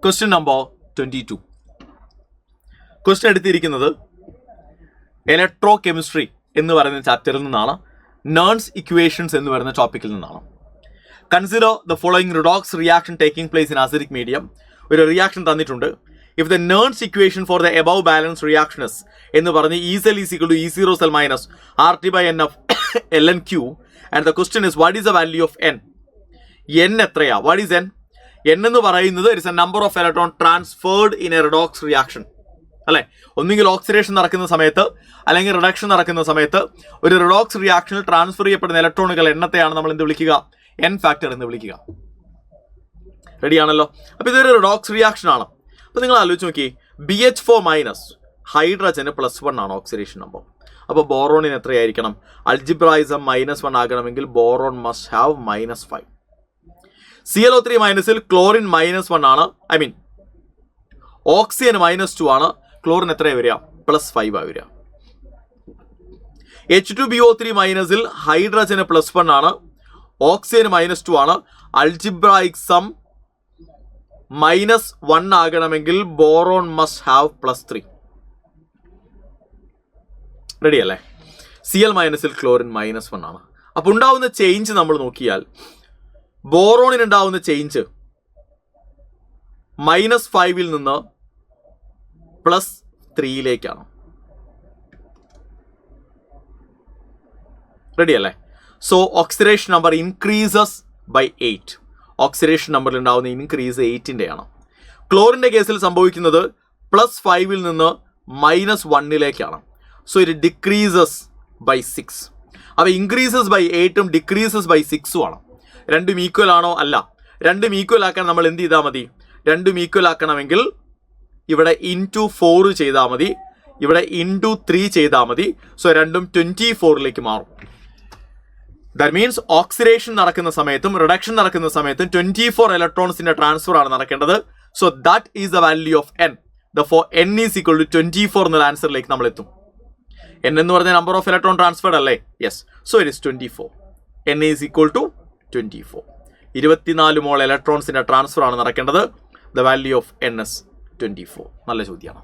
Question number 22. Question എടുത്തിരിക്കുന്നത് electro chemistry എന്ന് പറയുന്ന ചാപ്റ്ററിൽ നിന്നാണ്. നേൺസ് ഇക്വേഷൻസ് എന്ന് പറയുന്ന ടോപ്പിക്കിൽ നിന്നാണ്. Consider the following redox reaction taking place in acidic medium. ഒരു റിയാക്ഷൻ തന്നിട്ടുണ്ട്. ഇഫ് ദ നേൺസ് equation for the above balance reaction എന്ന് പറഞ്ഞ് E cell is equal to E0 cell minus RT by N of ln Q, and the question is what is the value of N? N എത്രയാ? What is N? N എന്ന് പറയുന്നത് it is A number of electron transferred in A redox reaction അല്ലെ. ഒന്നുകിൽ oxidation നടക്കുന്ന സമയത്ത് അല്ലെങ്കിൽ reduction നടക്കുന്ന സമയത്ത് ഒരു റിഡോക്സ് റിയാക്ഷനിൽ ട്രാൻസ്ഫർ ചെയ്യപ്പെടുന്ന ഇലക്ട്രോണുകൾ എണ്ണത്തെയാണ് നമ്മൾ എന്ത് വിളിക്കുക? N ഫാക്ടർ എന്ന് വിളിക്കുക. റെഡിയാണല്ലോ. അപ്പോൾ ഇതൊരു റിഡോക്സ് റിയാക്ഷൻ ആണ്. അപ്പോൾ നിങ്ങൾ ആലോചിച്ച് നോക്കി, BH4 മൈനസ് ഹൈഡ്രജന് +1 ആണ് ഓക്സിഡേഷൻ നമ്പർ. അപ്പോൾ ബോറോണിന് എത്രയായിരിക്കണം? അൾജിബ്രായിസം -1 ആകണമെങ്കിൽ ബോറോൺ മസ്റ്റ് ഹാവ് -5. ClO3 മൈനസിൽ ക്ലോറിൻ -1 ആണ്. ഐ മീൻ ഓക്സിജൻ -2 ആണ്. ക്ലോറിൻ എത്രയാണ് വരിക? +5 ആ വരിക. H2BO3 മൈനസിൽ ഹൈഡ്രജന് +1 ആണ്. ഓക്സിജൻ -2 ആണ്. അൾജിബ്രായിക് സം -1 ആകണമെങ്കിൽ ബോറോൺ മസ്റ്റ് ഹാവ് +3. റെഡി അല്ലേ? Cl മൈനസിൽ ക്ലോറിൻ -1 ആണ്. അപ്പോൾ ഉണ്ടാവുന്ന ചേഞ്ച് നമ്മൾ നോക്കിയാൽ ബോറോണിന് ഉണ്ടാവുന്ന ചേഞ്ച് -5 നിന്ന് +3 റെഡി അല്ലേ? So oxidation number increases by 8. Oxidation നമ്പറിൽ ഉണ്ടാവുന്ന ഇൻക്രീസ് 8-ൻ്റെയാണ്. ക്ലോറിൻ്റെ കേസിൽ സംഭവിക്കുന്നത് +5 നിന്ന് -1 സോ ഇറ്റ് ഡിക്രീസസ് ബൈ 6. അപ്പോൾ ഇൻക്രീസസ് ബൈ 8-ഉം ഡിക്രീസസ് ബൈ 6-ഉം ആണ്. രണ്ടും ഈക്വൽ ആണോ? അല്ല. രണ്ടും ഈക്വൽ ആക്കാൻ നമ്മൾ എന്ത് ചെയ്താൽ മതി? രണ്ടും ഈക്വൽ ആക്കണമെങ്കിൽ ഇവിടെ *4 ചെയ്താൽ മതി, ഇവിടെ *3 ചെയ്താൽ മതി. സോ രണ്ടും 24 മാറും. ദാറ്റ് മീൻസ് ഓക്സിഡേഷൻ നടക്കുന്ന സമയത്തും റിഡക്ഷൻ നടക്കുന്ന സമയത്തും 24 ഇലക്ട്രോൺസിന്റെ ട്രാൻസ്ഫർ ആണ് നടക്കേണ്ടത്. So that is the value of N. Therefore N is equal to 24 എന്നുള്ള ആൻസറിലേക്ക് നമ്മൾ എത്തും. N എന്ന് പറഞ്ഞ നമ്പർ ഓഫ് ഇലക്ട്രോൺ ട്രാൻസ്ഫേർഡ് അല്ലേ? Yes. So it is 24. N is equal to 24. 24 mole ഇലക്ട്രോൺസിന്റെ ട്രാൻസ്ഫർ ആണ് നടക്കേണ്ടത്. The value of N is 24. നല്ല ചോദ്യമാണ്.